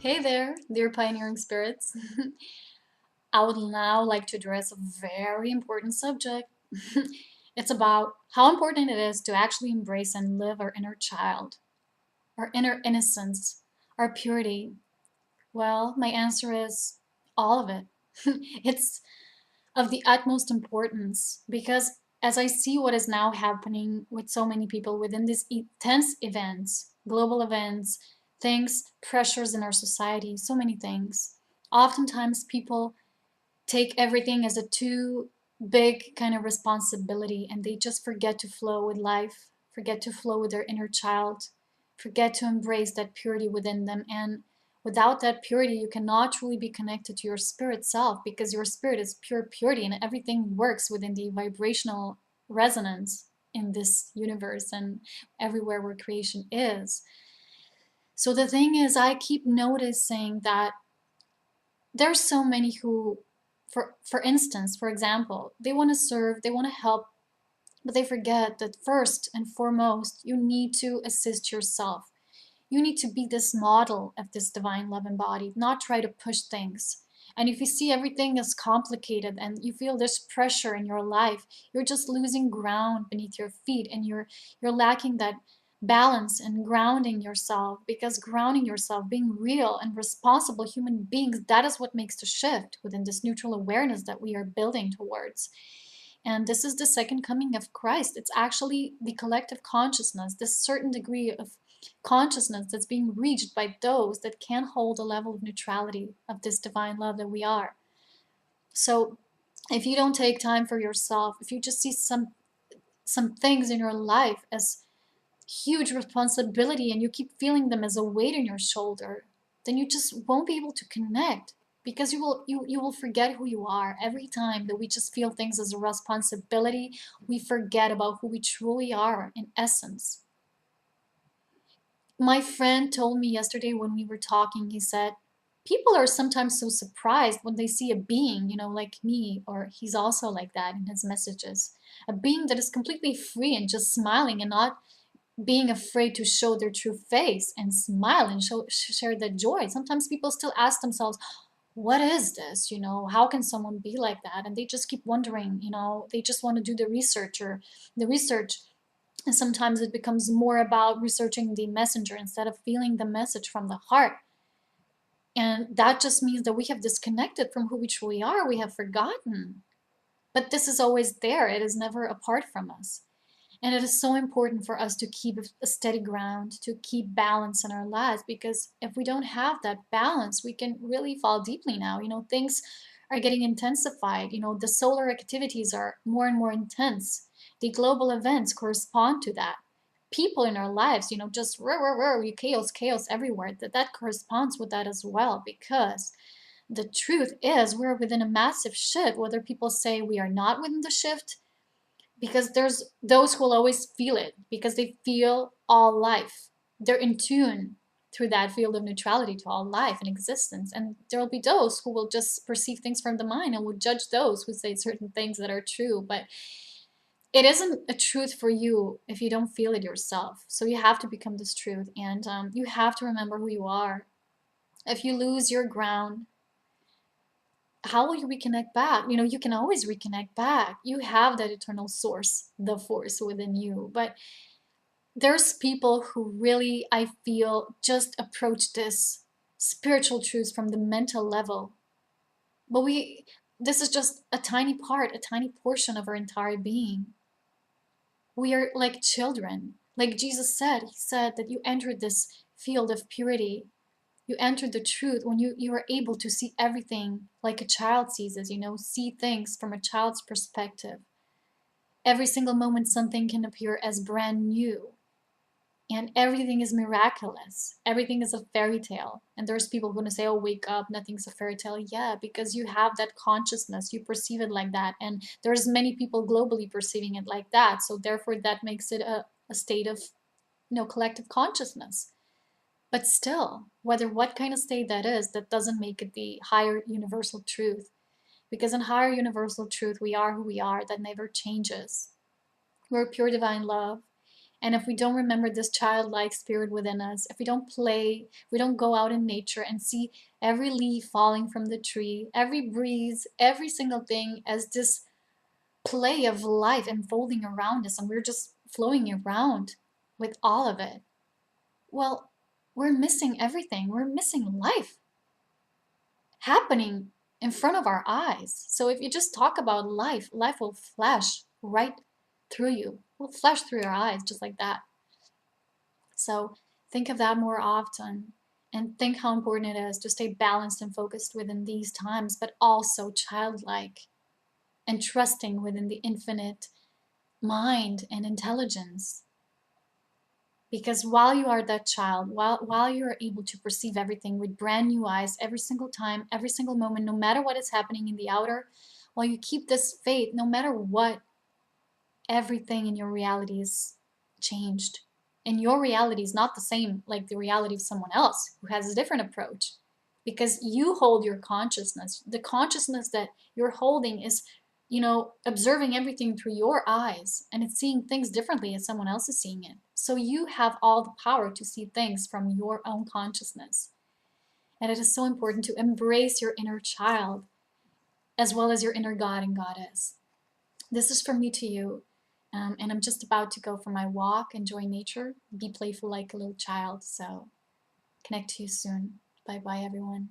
Hey there, dear pioneering spirits. I would now like to address a very important subject. It's about how important it is to actually embrace and live our inner child, our inner innocence, our purity. Well, my answer is all of it. It's of the utmost importance because as I see what is now happening with so many people within these intense events, global events, things, pressures in our society, so many things. Oftentimes people take everything as a too big kind of responsibility and they just forget to flow with life, forget to flow with their inner child, forget to embrace that purity within them. And without that purity, you cannot truly be connected to your spirit self because your spirit is pure purity and everything works within the vibrational resonance in this universe and everywhere where creation is. So the thing is, I keep noticing that there's so many who for instance, for example, they want to serve, they want to help, but they forget that first and foremost you need to assist yourself. You need to be this model of this divine love embodied, not try to push things. And if you see everything as complicated and you feel this pressure in your life, you're just losing ground beneath your feet and you're lacking that balance and grounding yourself, because grounding yourself, being real and responsible human beings, that is what makes the shift within this neutral awareness that we are building towards. And this is the second coming of Christ. It's actually the collective consciousness, this certain degree of consciousness that's being reached by those that can hold a level of neutrality of this divine love that we are. So if you don't take time for yourself, if you just see some things in your life as huge responsibility and you keep feeling them as a weight on your shoulder, then you just won't be able to connect, because you will forget who you are. Every time that we just feel things as a responsibility, we forget about who we truly are in essence. My friend told me yesterday when we were talking, he said, people are sometimes so surprised when they see a being, like me, or he's also like that in his messages, a being that is completely free and just smiling and not being afraid to show their true face and smile and share that joy. Sometimes people still ask themselves, what is this? How can someone be like that? And they just keep wondering, they just want to do the research. And sometimes it becomes more about researching the messenger instead of feeling the message from the heart. And that just means that we have disconnected from who we truly are. We have forgotten. But this is always there. It is never apart from us. And it is so important for us to keep a steady ground, to keep balance in our lives, because if we don't have that balance, we can really fall deeply now. Things are getting intensified. The solar activities are more and more intense. The global events correspond to that. People in our lives, just chaos, chaos everywhere. That corresponds with that as well, because the truth is we're within a massive shift, whether people say we are not within the shift, because there's those who will always feel it because they feel all life. They're in tune through that field of neutrality to all life and existence. And there will be those who will just perceive things from the mind and will judge those who say certain things that are true. But it isn't a truth for you if you don't feel it yourself. So you have to become this truth, and you have to remember who you are. If you lose your ground, how will you reconnect back? You can always reconnect back. You have that eternal source, the force within you. But there's people who really, I feel, just approach this spiritual truth from the mental level. But this is just a tiny part, a tiny portion of our entire being. We are like children. Like Jesus said, he said that you entered this field of purity. You entered the truth when you are able to see everything like a child sees it, see things from a child's perspective. Every single moment something can appear as brand new, and everything is miraculous. Everything is a fairy tale. And there's people going to say, oh, wake up, nothing's a fairy tale. Yeah, because you have that consciousness, you perceive it like that, and there's many people globally perceiving it like that, so therefore that makes it a state of collective consciousness. But still, whether what kind of state that is, that doesn't make it the higher universal truth. Because in higher universal truth, we are who we are. That never changes. We're pure divine love. And if we don't remember this childlike spirit within us, if we don't play, we don't go out in nature and see every leaf falling from the tree, every breeze, every single thing as this play of life unfolding around us, and we're just flowing around with all of it, well, we're missing everything. We're missing life happening in front of our eyes. So if you just talk about life, life will flash right through you, will flash through your eyes just like that. So think of that more often, and think how important it is to stay balanced and focused within these times, but also childlike and trusting within the infinite mind and intelligence. Because while you are that child, while you are able to perceive everything with brand new eyes every single time, every single moment, no matter what is happening in the outer, while you keep this faith, no matter what, everything in your reality is changed. And your reality is not the same like the reality of someone else who has a different approach. Because you hold your consciousness. The consciousness that you're holding is, observing everything through your eyes, and it's seeing things differently as someone else is seeing it. So you have all the power to see things from your own consciousness. And it is so important to embrace your inner child as well as your inner God and goddess. This is from me to you. And I'm just about to go for my walk, enjoy nature, be playful like a little child. So connect to you soon. Bye bye, everyone.